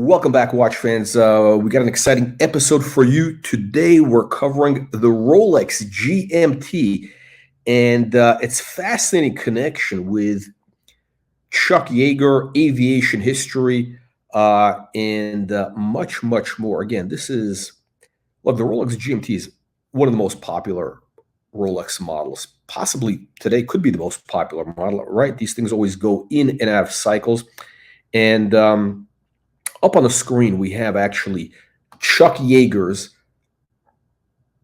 Welcome back, watch fans. We got an exciting episode for you today. We're covering the Rolex GMT, and its fascinating connection with Chuck Yaeger, aviation history, and much, much more. Again, this is, look, the Rolex GMT is one of the most popular Rolex models. Possibly today could be the most popular model, right? These things always go in and out of cycles. And up on the screen, we have actually Chuck Yaeger's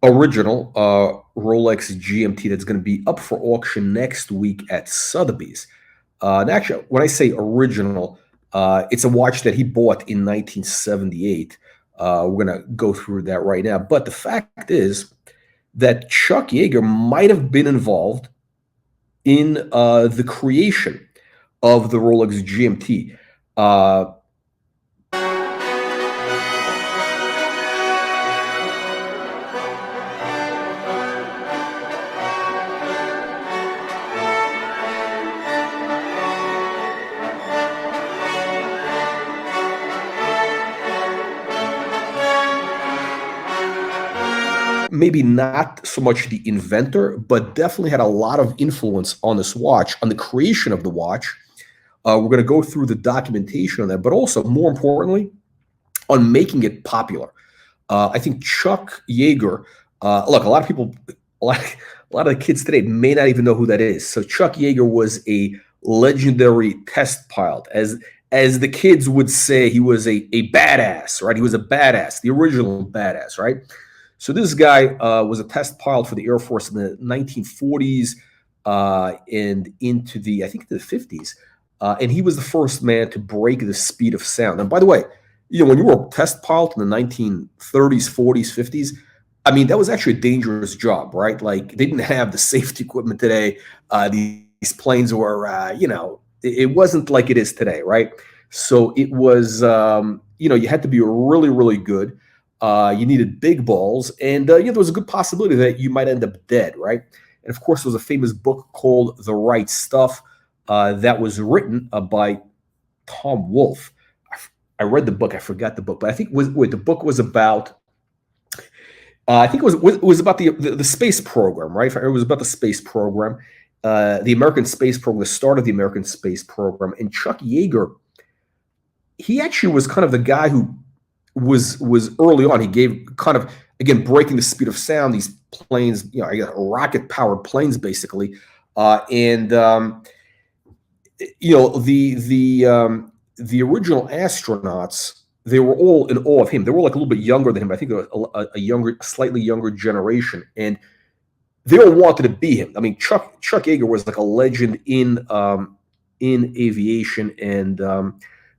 original Rolex GMT that's going to be up for auction next week at Sotheby's. And actually, when I say original, it's a watch that he bought in 1978. We're going to go through that right now. But the fact is that Chuck Yaeger might have been involved in the creation of the Rolex GMT. Maybe not so much the inventor, but definitely had a lot of influence on this watch, on the creation of the watch. We're going to go through the documentation on that, but also, more importantly, on making it popular. I think Chuck Yaeger, look, a lot of people, a lot of the kids today may not even know who that is. So Chuck Yaeger was a legendary test pilot. As the kids would say, he was a badass, right? He was a badass, the original badass, right? So this guy was a test pilot for the Air Force in the 1940s and into the, I think, the 50s. And he was the first man to break the speed of sound. And by the way, when you were a test pilot in the 1930s, 40s, 50s, I mean, that was actually a dangerous job, right? Like, they didn't have the safety equipment today. These planes were, it wasn't like it is today, right? So it was, you had to be really, really good. You needed big balls, and there was a good possibility that you might end up dead, right? And of course, there was a famous book called The Right Stuff that was written by Tom Wolfe. I read the book. I forgot the book, but I think the book was about. I think it was about the space program, right? It was about the space program, the American space program, the start of the American space program, and Chuck Yaeger. He actually was kind of the guy who was early on. He gave kind of, again, breaking the speed of sound, these planes, rocket powered planes basically, and the original astronauts, they were all in awe of him. They were like a little bit younger than him. I think they were a slightly younger generation, and they all wanted to be him. I mean, Chuck Yaeger was like a legend in aviation, and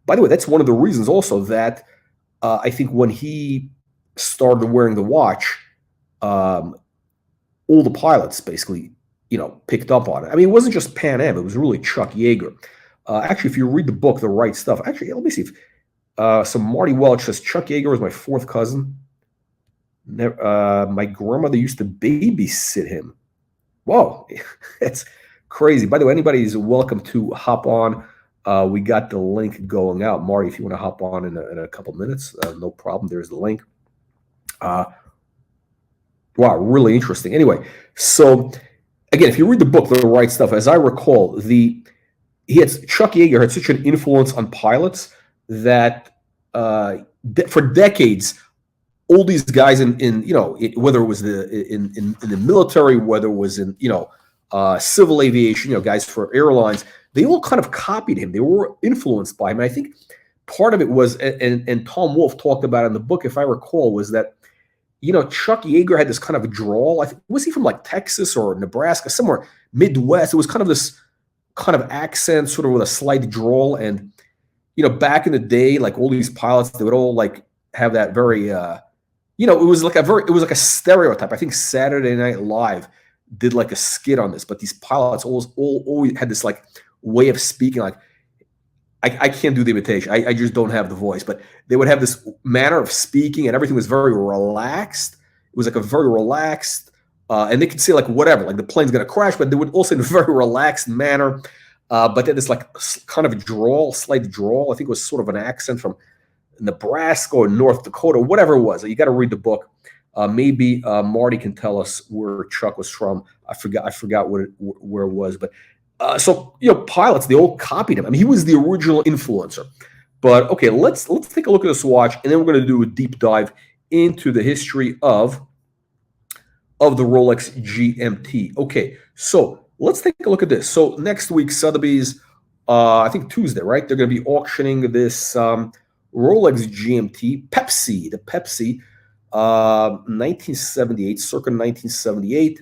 by the way, that's one of the reasons also that. I think when he started wearing the watch, all the pilots basically, picked up on it. I mean, it wasn't just Pan Am; it was really Chuck Yaeger. Actually, if you read the book, The Right Stuff, actually, let me see if so. Marty Welch says Chuck Yaeger was my fourth cousin. My grandmother used to babysit him. Whoa, that's crazy. By the way, anybody is welcome to hop on. We got the link going out. Marty, if you want to hop on in a couple minutes, no problem. There's the link. Wow, really interesting. Anyway, so again, if you read the book, The Right Stuff, as I recall, Chuck Yaeger had such an influence on pilots that for decades, all these guys in whether it was in the military, whether it was in civil aviation, guys for airlines, they all kind of copied him. They were influenced by him. And I think part of it was, and Tom Wolfe talked about it in the book, if I recall, was that, Chuck Yaeger had this kind of a drawl. Was he from like Texas or Nebraska, somewhere Midwest? It was kind of this kind of accent, sort of with a slight drawl. And, back in the day, like all these pilots, they would all like have that very, it was like a stereotype. I think Saturday Night Live did like a skit on this, but these pilots always had this like way of speaking. Like, I can't do the imitation. I just don't have the voice, but they would have this manner of speaking, and everything was very relaxed. It was like a very relaxed, and they could say like whatever, like the plane's gonna crash, but they would also in a very relaxed manner. But then this like kind of a drawl, slight drawl. I think it was sort of an accent from Nebraska or North Dakota, whatever it was. You got to read the book. Maybe Marty can tell us where Chuck was from. I forgot where it was. But so pilots, they all copied him. I mean, he was the original influencer. But okay, let's take a look at this watch, and then we're going to do a deep dive into the history of the Rolex GMT. Okay, so let's take a look at this. So next week, Sotheby's, I think Tuesday, right? They're going to be auctioning this Rolex GMT Pepsi, the Pepsi 1978, circa 1978.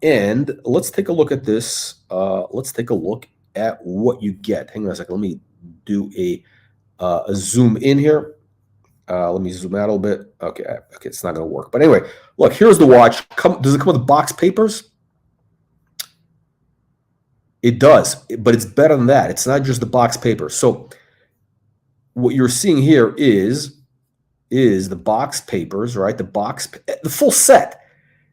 And let's take a look at this. Let's take a look at what you get. Hang on a second. Let me do a zoom in here. Let me zoom out a little bit. Okay, it's not going to work. But anyway, look, here's the watch. Does it come with box papers? It does, but it's better than that. It's not just the box paper. So what you're seeing here is the box papers, right? The full set.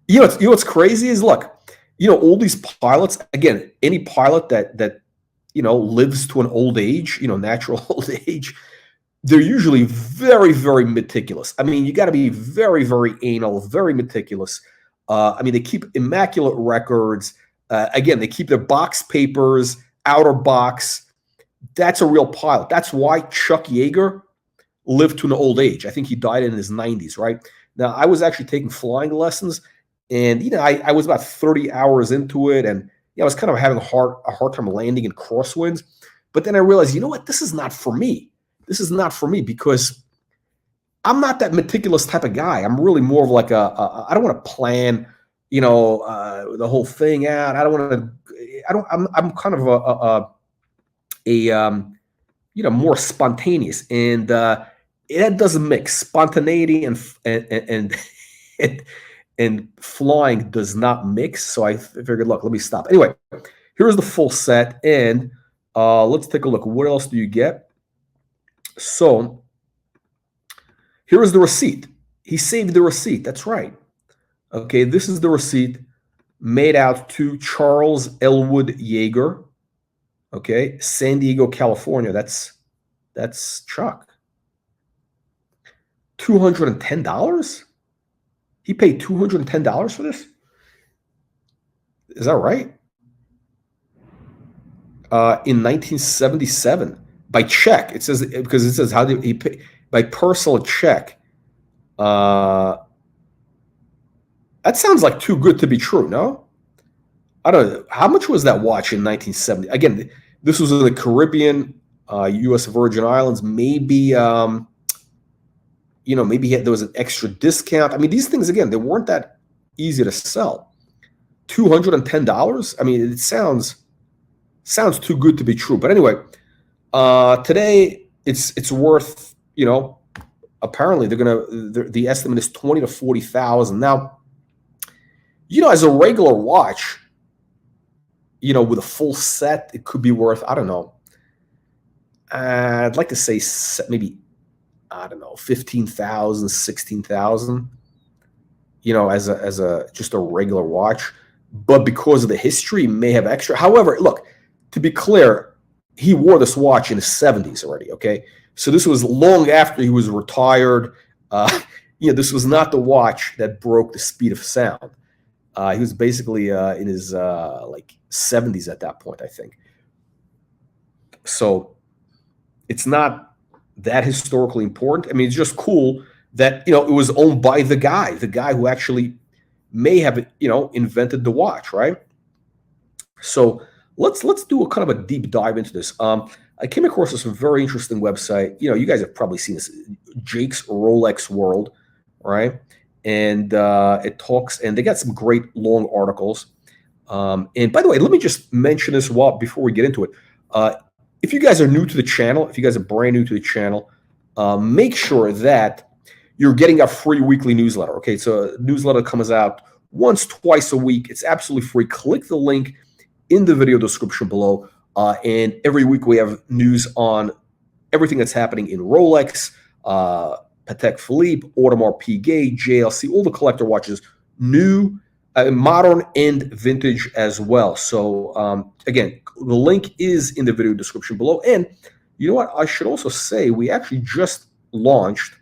You know what's crazy is, look, all these pilots, again, any pilot that lives to an old age, natural old age, they're usually very, very meticulous. I mean, you got to be very, very anal, very meticulous. I mean, they keep immaculate records. Again, they keep their box papers, outer box. That's a real pilot. That's why Chuck Yaeger lived to an old age. I think he died in his 90s, right? Now, I was actually taking flying lessons, and I was about 30 hours into it, and I was kind of having a hard time landing in crosswinds. But then I realized, you know what? This is not for me. This is not for me because I'm not that meticulous type of guy. I'm really more of like I don't want to plan, the whole thing out. I'm kind of more spontaneous, and that doesn't mix. Spontaneity and flying does not mix. So I figured, look, let me stop. Anyway, here's the full set, and let's take a look. What else do you get? So here is the receipt. He saved the receipt. That's right. Okay, this is the receipt made out to Charles Elwood Yaeger. Okay, San Diego, California. That's Chuck. $210? He paid $210 for this? Is that right? In 1977. By check, it says, because it says how did he pay by personal check. That sounds like too good to be true. No, I don't know. How much was that watch in 1970? Again, this was in the Caribbean, U.S. Virgin Islands. Maybe maybe there was an extra discount. I mean, these things, again, they weren't that easy to sell. $210. I mean, it sounds too good to be true. But anyway. Today it's worth, apparently the estimate is 20 to 40,000. Now, as a regular watch, with a full set, it could be worth, I don't know. I'd like to say maybe, I don't know, 15,000, 16,000, as a just a regular watch. But because of the history, it may have extra. However, look, to be clear, he wore this watch in his 70s already, okay? So this was long after he was retired. This was not the watch that broke the speed of sound. He was basically in his 70s at that point, I think. So it's not that historically important. I mean, it's just cool that, it was owned by the guy who actually may have, invented the watch, right? So let's do a kind of a deep dive into this. I came across this very interesting website. You guys have probably seen this, Jake's Rolex World, right? And it talks, and they got some great long articles. And by the way, let me just mention this before we get into it. If you guys are new to the channel, if you guys are brand new to the channel, make sure that you're getting a free weekly newsletter. Okay, so a newsletter comes out once, twice a week. It's absolutely free. Click the link in the video description below. And every week we have news on everything that's happening in Rolex, Patek Philippe, Audemars Piguet, JLC, all the collector watches, new, modern, and vintage as well. So again, the link is in the video description below. And You know what? I should also say we actually just launched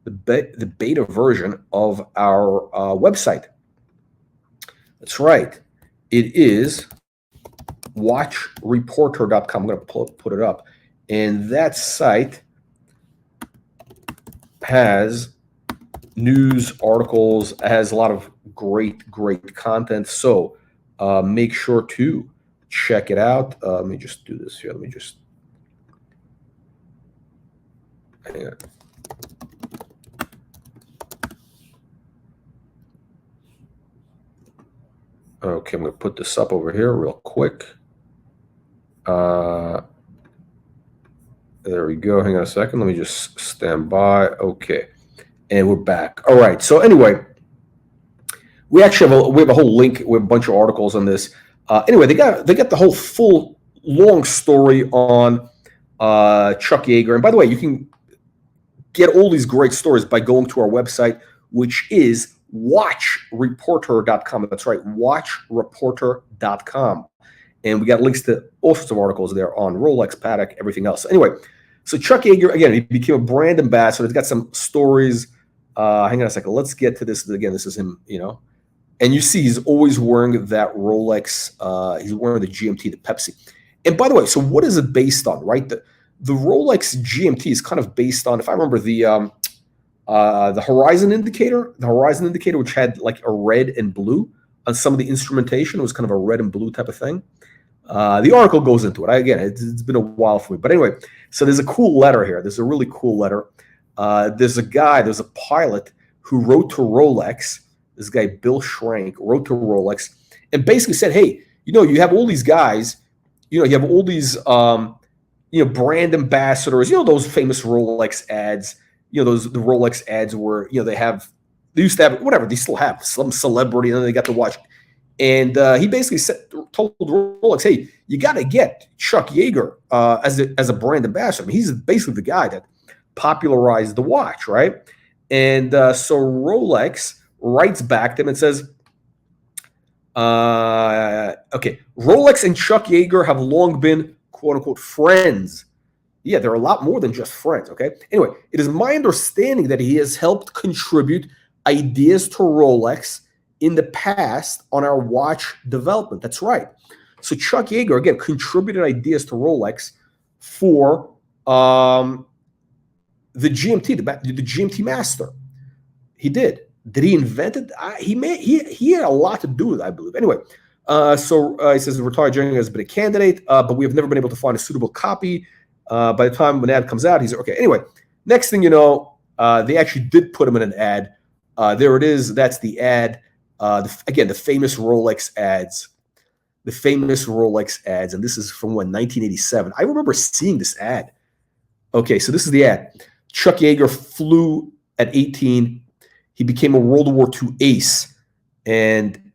the beta version of our website. That's right. It is watchreporter.com. I'm going to put it up. And that site has news, articles, has a lot of great content. So make sure to check it out. Let me just do this here. Let me just hang on. Okay, I'm going to put this up over here real quick. There we go. Hang on a second. Let me just stand by. Okay, and we're back. All right. So anyway, we actually have a whole link with a bunch of articles on this. Anyway, they got the whole full long story on Chuck Yaeger. And by the way, you can get all these great stories by going to our website, which is watchreporter.com. That's right, watchreporter.com. And we got links to all sorts of articles there on Rolex, Patek, everything else. Anyway, so Chuck Yaeger, again, he became a brand ambassador. He's got some stories. Hang on a second. Let's get to this. Again, this is him, And you see he's always wearing that Rolex. He's wearing the GMT, the Pepsi. And by the way, so what is it based on, right? The Rolex GMT is kind of based on, if I remember, the horizon indicator. The horizon indicator, which had like a red and blue on some of the instrumentation. It was kind of a red and blue type of thing. The article goes into it. Again, it's been a while for me. But anyway, so there's a cool letter here. There's a really cool letter. There's a pilot who wrote to Rolex. This guy, Bill Schrank, wrote to Rolex and basically said, hey, you have all these guys, you have all these, brand ambassadors, those famous Rolex ads, the Rolex ads where, they used to have, whatever, they still have some celebrity and then they got the watch. And he basically told Rolex, hey, you got to get Chuck Yaeger as a brand ambassador. I mean, he's basically the guy that popularized the watch, right? And so Rolex writes back to him and says, okay, Rolex and Chuck Yaeger have long been, quote unquote, friends. Yeah, they're a lot more than just friends, okay? Anyway, it is my understanding that he has helped contribute ideas to Rolex in the past on our watch development. That's right. So Chuck Yaeger, again, contributed ideas to Rolex for the GMT, the GMT Master. He did. Did he invent it? He had a lot to do with it, I believe. Anyway, so he says the retired general has been a candidate, but we have never been able to find a suitable copy. By the time when the ad comes out, he's okay. Anyway, next thing you know, they actually did put him in an ad. There it is. That's the ad. Again, the famous Rolex ads. The famous Rolex ads. And this is from 1987. I remember seeing this ad. Okay, so this is the ad. Chuck Yaeger flew at 18. He became a World War II ace. And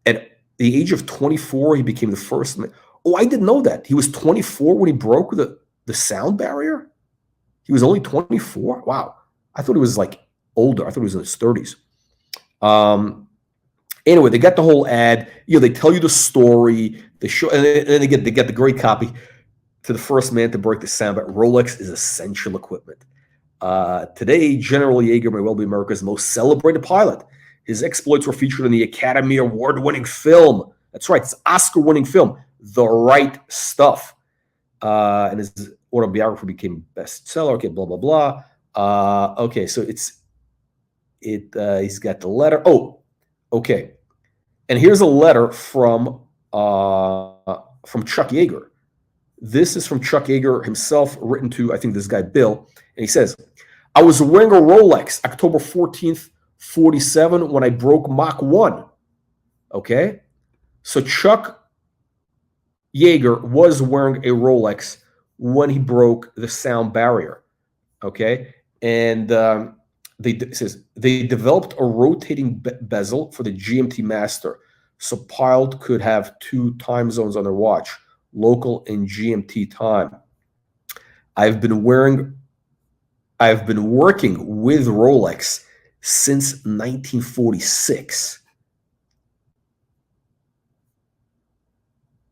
at the age of 24, he became the first man. Oh, I didn't know that. He was 24 when he broke the sound barrier? He was only 24? Wow. I thought he was like older. I thought he was in his 30s. Anyway, they got the whole ad. They tell you the story. They show, and then they get the great copy. To the first man to break the sound, but Rolex is essential equipment. Today, General Yaeger may well be America's most celebrated pilot. His exploits were featured in the Academy Award-winning film. That's right, it's Oscar-winning film, The Right Stuff. And his autobiography became bestseller. Okay, blah, blah, blah. Okay, so he's got the letter. Oh, okay. And here's a letter from Chuck Yaeger. This is from Chuck Yaeger himself, written to, I think, this guy, Bill. And he says, I was wearing a Rolex October 14th, 47 when I broke Mach 1. Okay? So Chuck Yaeger was wearing a Rolex when he broke the sound barrier. Okay? And it says they developed a rotating bezel for the GMT Master, so pilot could have 2 time zones on their watch, local and GMT time. I've been working with Rolex since 1946.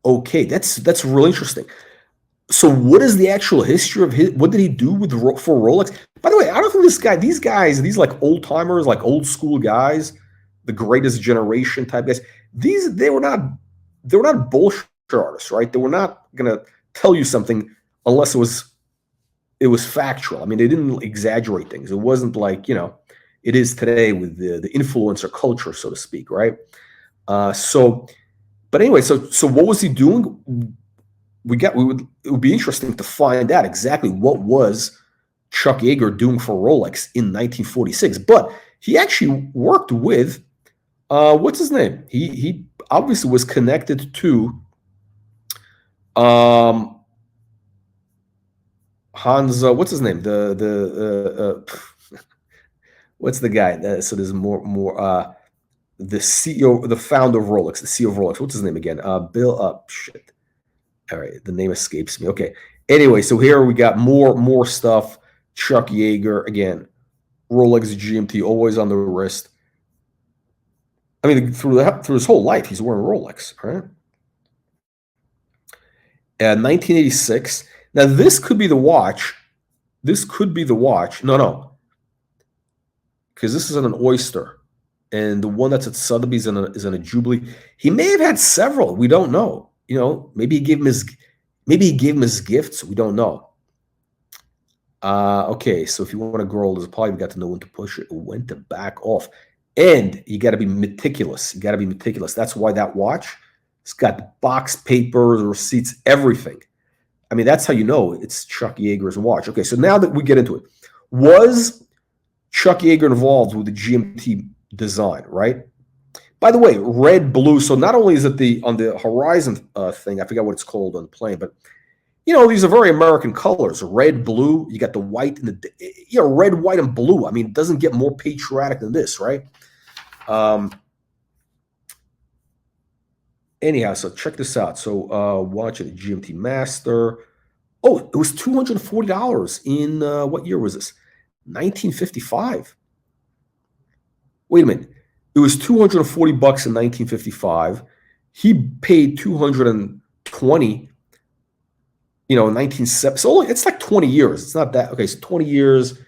Okay, that's really interesting. So what is the actual history of his? What did he do with for Rolex? By the way, I don't think these guys, these like old timers, like old school guys, the greatest generation type guys. They were not bullshit artists, right? They were not gonna tell you something unless it was factual. I mean, they didn't exaggerate things. It wasn't like it is today with the influencer culture, so to speak, right? But anyway, so what was he doing? It would be interesting to find out exactly what was Chuck Yaeger doing for Rolex in 1946. But he actually worked with what's his name? He obviously was connected to Hans. What's his name? What's the guy? So there's more. The CEO, the founder of Rolex, the CEO of Rolex. What's his name again? Bill. Shit. All right, the name escapes me. Okay. Anyway, so here we got more stuff. Chuck Yaeger again, Rolex GMT, always on the wrist. I mean, through his whole life, he's wearing Rolex, right? 1986. Now this could be the watch. This could be the watch. No, because this is in an Oyster, and the one that's at Sotheby's is in a Jubilee. He may have had several. We don't know. Maybe he gave him his gifts. We don't know. Okay, so if you want to grow this probably got to know when to push it, when to back off. And you got to be meticulous. You got to be meticulous. That's why that watch, it's got box papers, receipts, everything. I mean, that's how you know it's Chuck Yeager's watch. Okay, so now that we get into it, was Chuck Yaeger involved with the GMT design, right? By the way, red, blue. So not only is it on the horizon thing, I forgot what it's called on the plane, but these are very American colors. Red, blue. You got the white and the red, white, and blue. I mean, it doesn't get more patriotic than this, right? Anyhow, so check this out. So watch it, GMT Master. Oh, it was $240 in what year was this? 1955. Wait a minute. It was $240 in 1955. He paid $220, in 1970. So it's like 20 years. It's not that. Okay, so 20 years.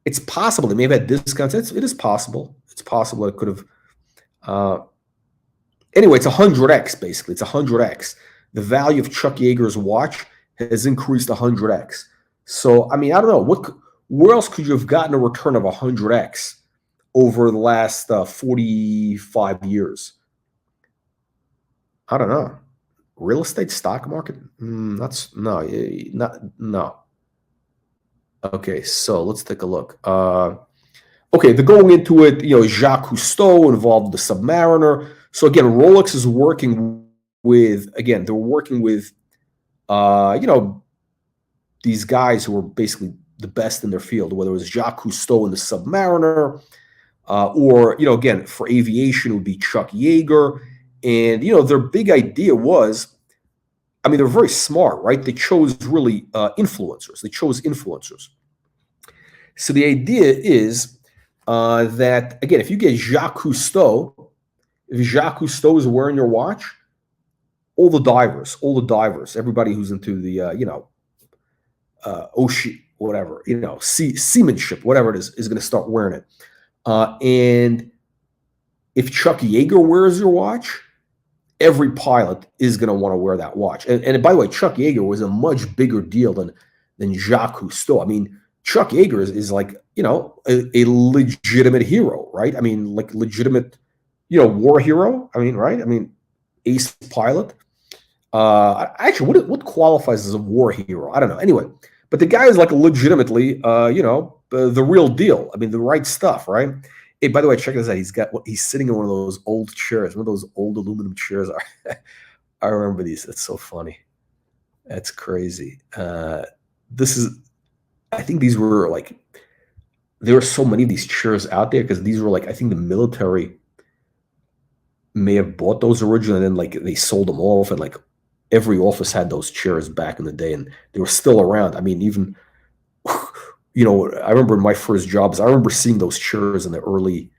It's possible they may have had discounts. It is possible. It's possible it could have. Anyway, it's 100x basically. It's 100x. The value of Chuck Yeager's watch has increased 100x. So I mean, I don't know where else could you have gotten a return of 100x over the last 45 years? I don't know. Real estate, stock market? No. Okay, so let's take a look. Okay, they're going into it. Jacques Cousteau involved the Submariner. So again, Rolex is working with. Again, they're working with. These guys who are basically the best in their field, whether it was Jacques Cousteau in the Submariner, or again for aviation it would be Chuck Yeager. And their big idea was, I mean, they're very smart, right? They chose really influencers. They chose influencers. So the idea is that again, if you get Jacques Cousteau, if Jacques Cousteau is wearing your watch, all the divers, everybody who's into the ocean, whatever, seamanship, whatever it is going to start wearing it. And if Chuck Yeager wears your watch, every pilot is going to want to wear that watch. And by the way, Chuck Yeager was a much bigger deal than Jacques Cousteau. I mean, Chuck Yeager is like, a legitimate hero, right? I mean, like legitimate, war hero. I mean, right? I mean, ace pilot. Actually, what qualifies as a war hero? I don't know. Anyway, but the guy is like legitimately, the real deal. I mean, the right stuff, right? Hey, by the way, check this out. He's sitting in one of those old chairs, one of those old aluminum chairs. I remember these. That's so funny. That's crazy. I think these were like, there were so many of these chairs out there because these were like, I think the military may have bought those originally, and then like they sold them off, and like every office had those chairs back in the day, and they were still around. I mean, even I remember in my first jobs, I remember seeing those chairs in the early,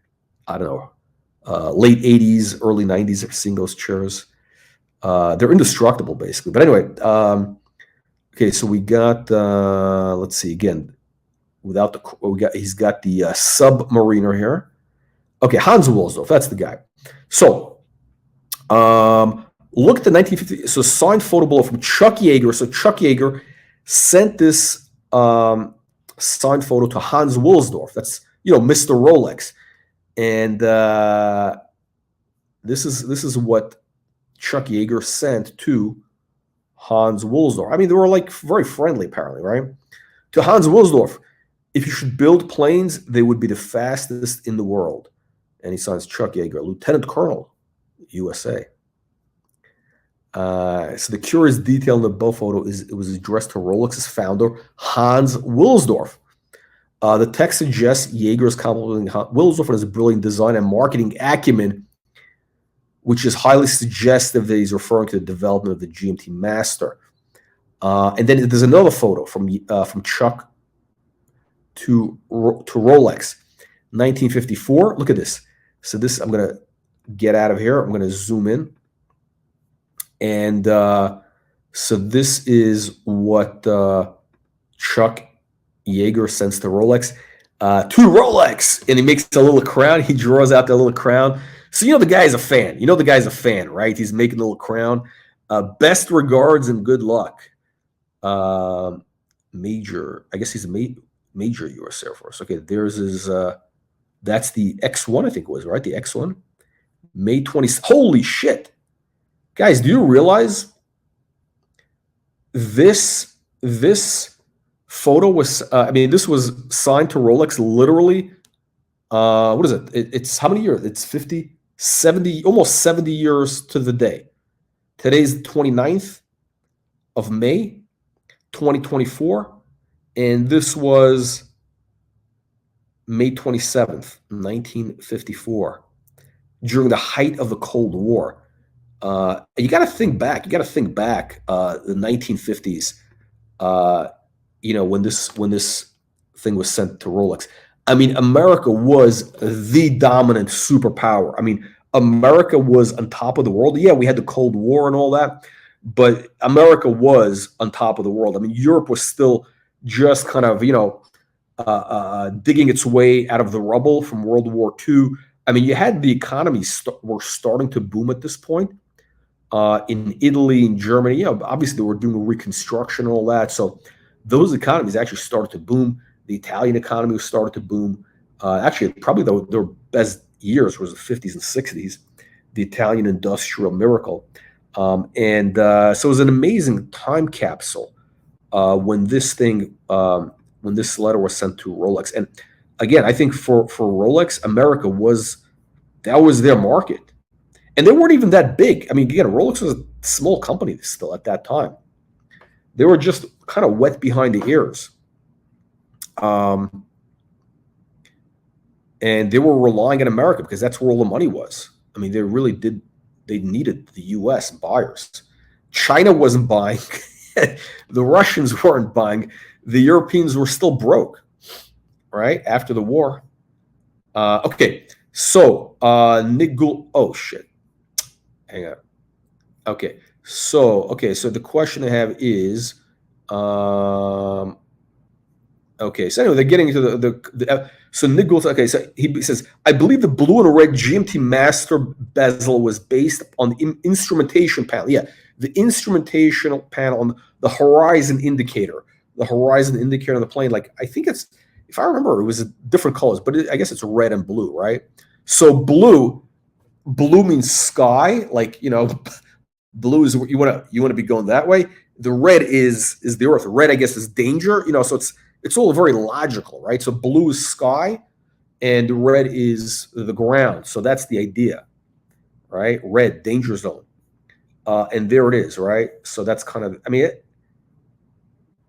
I don't know, late 80s, early 90s, seeing those chairs. They're indestructible, basically. But anyway, okay, so we got, let's see, again, without the, he's got the Submariner here. Okay, Hans Wilsdorf, that's the guy. So, look at the 1950, so signed photo below from Chuck Yaeger. So Chuck Yaeger sent this signed photo to Hans Wilsdorf. That's, Mr. Rolex. And this is what Chuck Yaeger sent to Hans Wilsdorf. I mean, they were like very friendly, apparently, right? To Hans Wilsdorf, if you should build planes, they would be the fastest in the world. And he signs Chuck Yaeger, Lieutenant Colonel, USA. So the curious detail in the above photo is it was addressed to Rolex's founder, Hans Wilsdorf. The text suggests Yaeger is complimenting Wilsdorf on his brilliant design and marketing acumen, which is highly suggestive that he's referring to the development of the GMT Master. And then there's another photo from Chuck to Rolex, 1954. Look at this. So this, I'm going to get out of here. I'm going to zoom in. And so this is what Chuck Yaeger sends to Rolex. To Rolex! And he makes a little crown. He draws out that little crown. So the guy's a fan. The guy's a fan, right? He's making a little crown. Best regards and good luck. Major, I guess he's a major U.S. Air Force. Okay, there's his, that's the X1, I think it was, right? The X1. May 20th. Holy shit. Guys, do you realize this photo was, this was signed to Rolex literally, what is it? It's how many years? It's 50, 70, almost 70 years to the day. Today's the 29th of May, 2024. And this was May 27th, 1954, during the height of the Cold War. You got to think back. The 1950s. When this thing was sent to Rolex. I mean, America was the dominant superpower. I mean, America was on top of the world. Yeah, we had the Cold War and all that, but America was on top of the world. I mean, Europe was still just kind of, digging its way out of the rubble from World War II. I mean, you had the economies were starting to boom at this point. In Italy and Germany, obviously they were doing reconstruction and all that. So those economies actually started to boom. The Italian economy started to boom. Actually, probably their best years was the 50s and 60s, the Italian industrial miracle. So it was an amazing time capsule when this letter was sent to Rolex. And again, I think for Rolex, America was their market. And they weren't even that big. I mean, again, Rolex was a small company still at that time. They were just kind of wet behind the ears. And they were relying on America because that's where all the money was. I mean, they needed the U.S. buyers. China wasn't buying. The Russians weren't buying. The Europeans were still broke, right, after the war. Okay, so Nick Gould, oh, shit. Hang on. Okay, so the question I have is, okay, so anyway, they're getting into the so Nick Gould, okay, so he says, I believe the blue and red GMT Master bezel was based on the instrumentation panel. Yeah, the instrumentation panel on the horizon indicator. The horizon indicator on the plane, like, I think it's, if I remember, it was different colors, but I guess it's red and blue, right? So blue means sky, like, blue is you want to be going that way. The red is the earth. Red, I guess, is danger, so it's all very logical, right? So blue is sky and red is the ground. So that's the idea, right? Red, danger zone. And there it is, right? So that's kind of, I mean,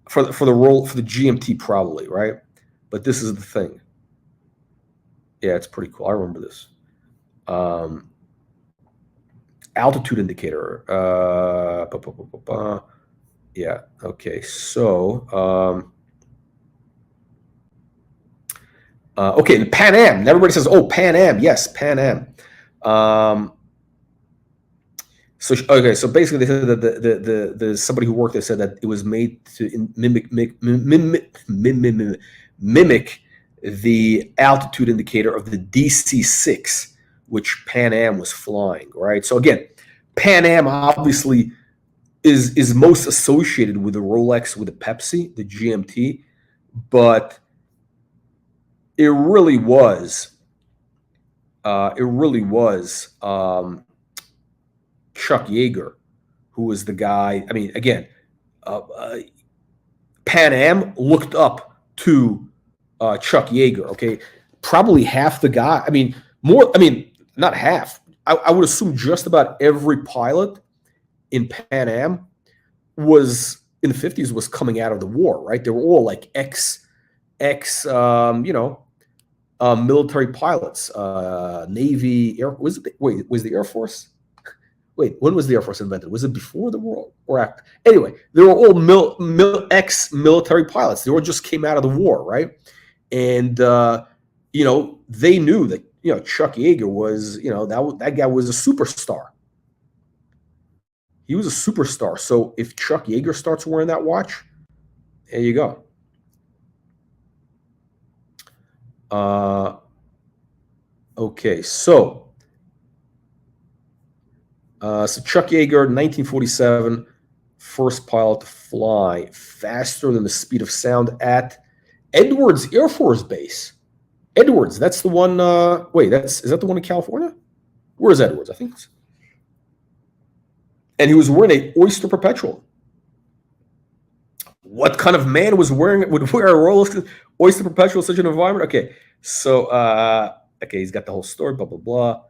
for the GMT probably, right? But this is the thing. Yeah, it's pretty cool. I remember this. Altitude indicator. Yeah. Okay. So, okay, the Pan Am. And everybody says, "Oh, Pan Am." Yes, Pan Am. Okay, so basically they said that the somebody who worked there said that it was made to mimic the altitude indicator of the DC-6, which Pan Am was flying, right? So again, Pan Am obviously is most associated with the Rolex, with the Pepsi, the GMT, but it really was Chuck Yaeger, who was the guy. I mean, again, Pan Am looked up to Chuck Yaeger. Okay, probably half the guy. I mean, more. I mean, not half. I would assume just about every pilot in Pan Am was in the 50s was coming out of the war, right? They were all like ex military pilots, Navy, Air. Was the Air Force? Wait, when was the Air Force invented? Was it before the war or after? Anyway, they were all ex-military pilots. They all just came out of the war, right? And they knew that Chuck Yeager was that guy was a superstar. He was a superstar. So if Chuck Yeager starts wearing that watch, there you go. Okay, so Chuck Yeager, 1947, first pilot to fly faster than the speed of sound at Edwards Air Force Base. Edwards, that's the one. Is that the one in California? Where is Edwards? I think. And he was wearing a Oyster Perpetual. What kind of man would wear a Rolex Oyster Perpetual in such an environment? Okay, so he's got the whole story. Blah blah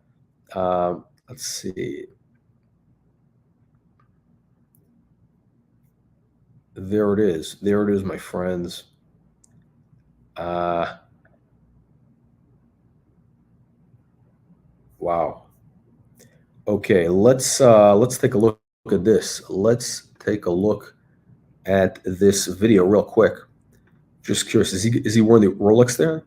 blah. Let's see. There it is. There it is, my friends. Wow. Okay, let's take a look at this. Let's take a look at this video real quick. Just curious, is he wearing the Rolex there?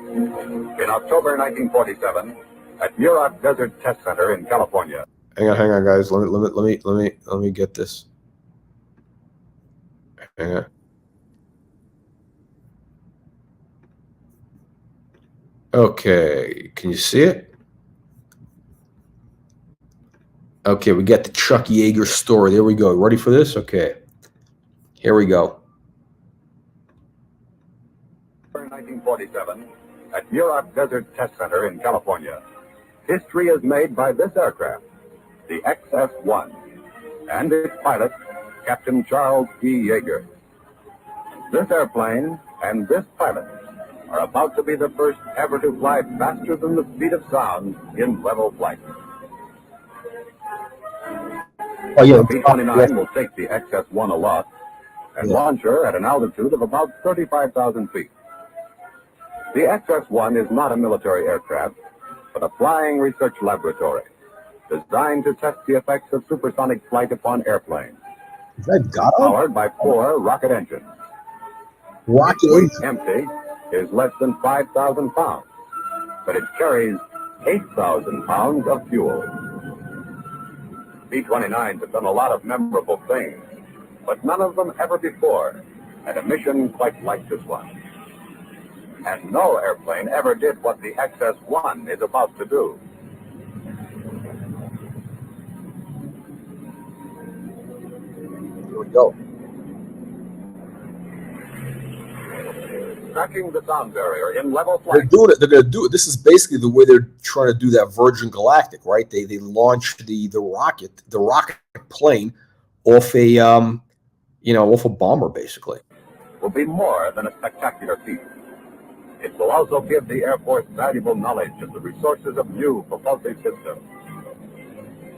In October 1947, at Muroc Desert Test Center in California. Hang on, guys. Let me get this. Hang on. Okay, can you see it? Okay, we got the Chuck Yeager story. There we go. Ready for this? Okay. Here we go. 1947, at Muroc Desert Test Center in California, history is made by this aircraft, the XS-1, and its pilot, Captain Charles E. Yaeger. This airplane and this pilot are about to be the first ever to fly faster than the speed of sound in level flight. Oh, yeah. The B-29 will take the XS-1 aloft and launch her at an altitude of about 35,000 feet. The XS-1 is not a military aircraft, but a flying research laboratory designed to test the effects of supersonic flight upon airplanes. Is that God? Powered by 4 rocket engines. Rocket Its weight empty is less than 5,000 pounds, but it carries 8,000 pounds of fuel. B-29s have done a lot of memorable things, but none of them ever before had a mission quite like this one. And no airplane ever did what the XS-1 is about to do. Here we go. Cracking the sound barrier in level flight. They're doing it. They're going to do it. This is basically the way they're trying to do that Virgin Galactic, right? They launched the rocket plane off a off a bomber, basically. Will be more than a spectacular feat. It will also give the Air Force valuable knowledge of the resources of new propulsive systems.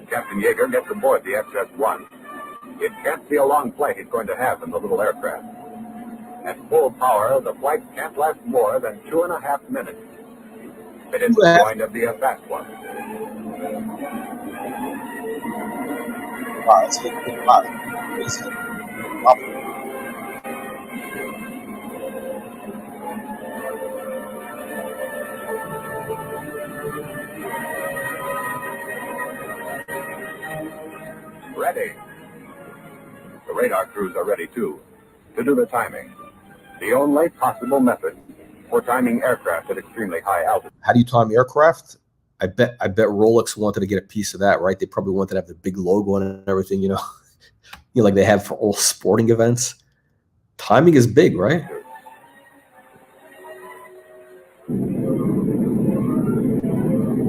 Captain Yeager gets aboard the XS-1. It can't be a long flight he's going to have in the little aircraft. At full power, the flight can't last more than 2.5 minutes. It is going to be a fast one. Wow, that's good. Wow. ready. The radar crews are ready too, to do the timing. The only possible method for timing aircraft at extremely high altitude. How do you time aircraft? I bet Rolex wanted to get a piece of that, right? They probably wanted to have the big logo and everything, you know, like they have for all sporting events. Timing is big, right?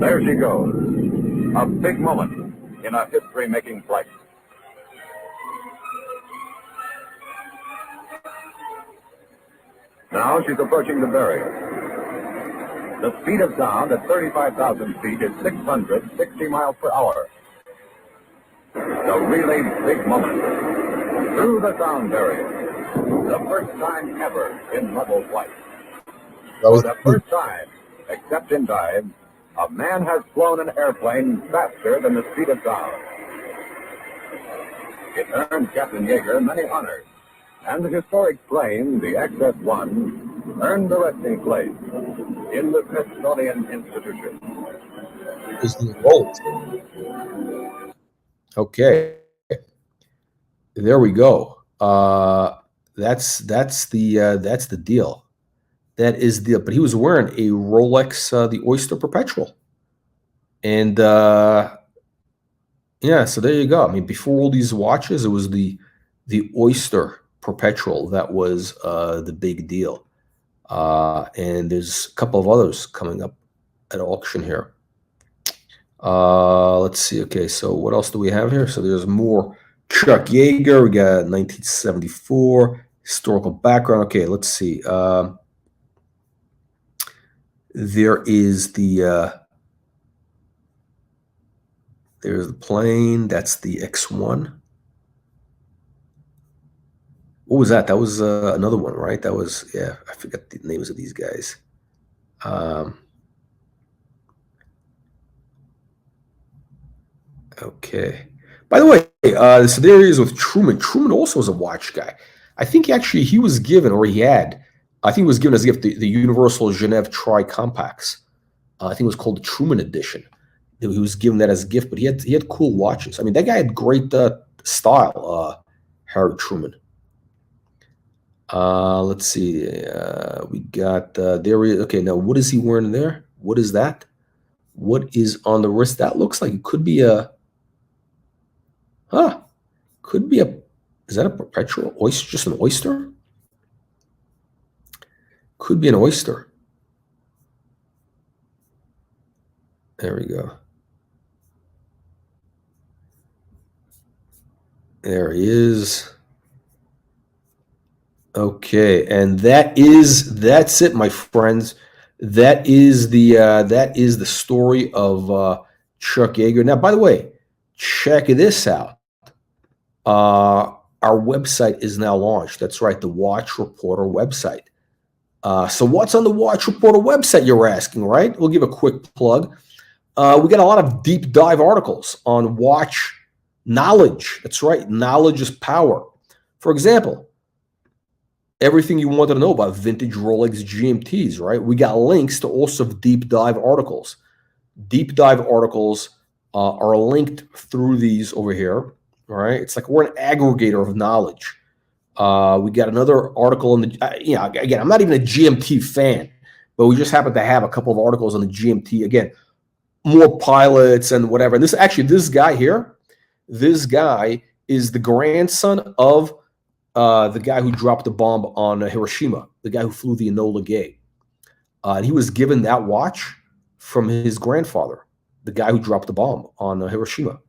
There she goes. A big moment in a history-making flight. Now she's approaching the barrier. The speed of sound at 35,000 feet is 660 miles per hour. The really big moment. Through the sound barrier. The first time ever in level flight. For the first time, except in dive, a man has flown an airplane faster than the speed of sound. It earned Captain Yaeger many honors, and the historic plane, the XS-1, earned the resting place in the Smithsonian Institution. Is the Rolex. Okay, there we go. That's the deal. That is the. But he was wearing a Rolex, the Oyster Perpetual, and yeah. So there you go. I mean, before all these watches, it was the Oyster Perpetual that was the big deal. And there's a couple of others coming up at auction here. Let's see. Okay, so what else do we have here? So there's more Chuck Yaeger. We got 1974 historical background. Okay, let's see. There is there's the plane. That's the X1. What was that? That was another one, right? That was, yeah, I forget the names of these guys. Okay. By the way, so there he is with Truman. Truman also was a watch guy. I think he was given, or he had, I think he was given as a gift, the Universal Genève Tri-Compacts. I think it was called the Truman Edition. He was given that as a gift, but he had cool watches. I mean, that guy had great style, Harry Truman. Let's see. We got there. Okay, now what is he wearing there? What is that? What is on the wrist? That looks like it could be a. Could be a. Is that a perpetual oyster? Just an oyster? Could be an oyster. There we go. There he is. Okay, and that's it, my friends. That is the story of Chuck Yaeger. Now, by the way, check this out. Our website is now launched. That's right, the Watch Reporter website. So what's on the Watch Reporter website, you're asking, right? We'll give a quick plug. We got a lot of deep dive articles on watch knowledge. That's right, knowledge is power. For example, everything you wanted to know about vintage Rolex GMTs, right? We got links to also deep dive articles. Deep dive articles are linked through these over here, all right? It's like we're an aggregator of knowledge. We got another article in the, again, I'm not even a GMT fan, but we just happen to have a couple of articles on the GMT. Again, more pilots and whatever. And this guy here, this guy is the grandson of the guy who dropped the bomb on Hiroshima, the guy who flew the Enola Gay. And he was given that watch from his grandfather, the guy who dropped the bomb on Hiroshima.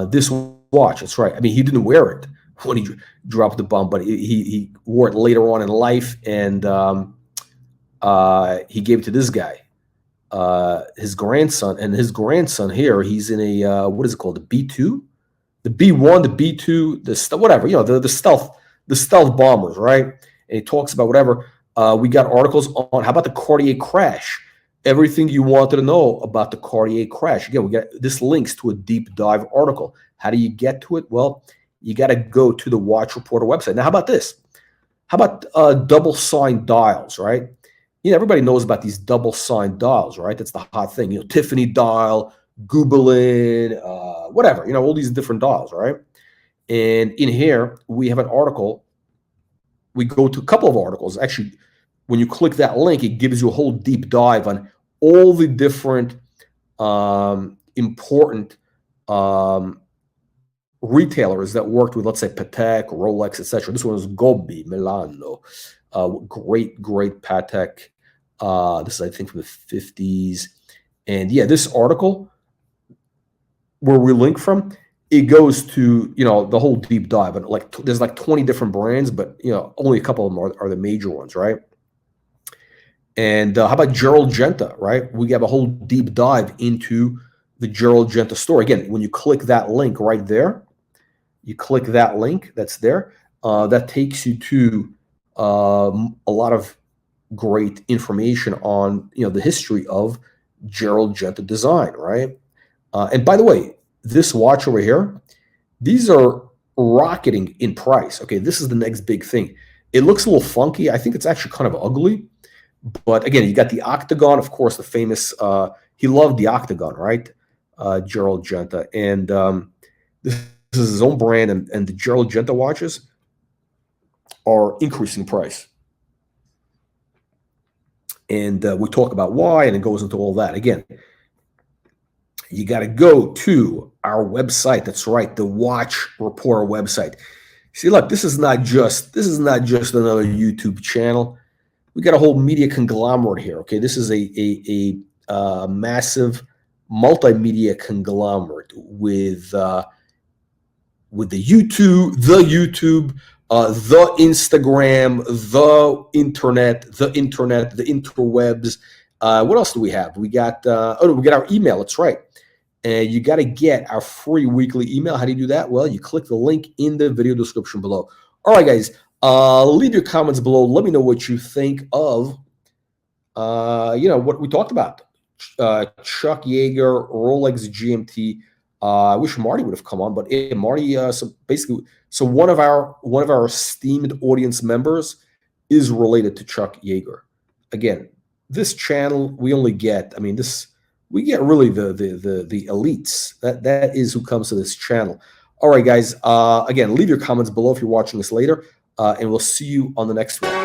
This watch, that's right. I mean, he didn't wear it when he dropped the bomb, but he wore it later on in life, and he gave it to this guy, his grandson. And his grandson here, he's in a, what is it called, the B-2? The B-1, the B-2, whatever, the stealth bombers, right? And he talks about whatever. We got articles on, how about the Cartier crash? Everything you wanted to know about the Cartier crash. Again, we got this links to a deep dive article. How do you get to it? Well, you got to go to the Watch Reporter website. Now, how about this? How about double signed dials, right? Everybody knows about these double signed dials, right? That's the hot thing. Tiffany dial, Goobelin, whatever, all these different dials, right? And in here, we have an article. We go to a couple of articles. Actually, when you click that link, it gives you a whole deep dive on all the different important retailers that worked with, let's say, Patek, Rolex, etc. This one is Gobbi, Milano. Great Patek. This is, I think, from the 50s. And yeah, this article where we link from, it goes to, the whole deep dive. And there's like 20 different brands, but, only a couple of them are the major ones, right? And how about Gerald Genta, right? We have a whole deep dive into the Gerald Genta story. Again, when you click that link right there, you click that link that's there, that takes you to a lot of great information on, the history of Gerald Genta design, right? And by the way, this watch over here, these are rocketing in price. Okay, this is the next big thing. It looks a little funky. I think it's actually kind of ugly. But again, you got the octagon, of course, the famous, he loved the octagon, right? Gerald Genta. And this is his own brand, and the Gerald Genta watches are increasing in price. And we talk about why, and it goes into all that. Again, you got to go to our website. That's right, the Watch Reporter website. See, look, this is not just another YouTube channel. We got a whole media conglomerate here. Okay, this is a massive multimedia conglomerate with the YouTube, the Instagram, the internet, the interwebs. What else do we have? We got we got our email. That's right. And you got to get our free weekly email. How do you do that? Well, you click the link in the video description below. All right, guys. Leave your comments below. Let me know what you think of, what we talked about. Chuck Yaeger, Rolex GMT. I wish Marty would have come on, but Marty. So one of our esteemed audience members is related to Chuck Yaeger. Again, this channel we only get. We get really the elites. That is who comes to this channel. All right, guys. Again, leave your comments below if you're watching this later. And we'll see you on the next one.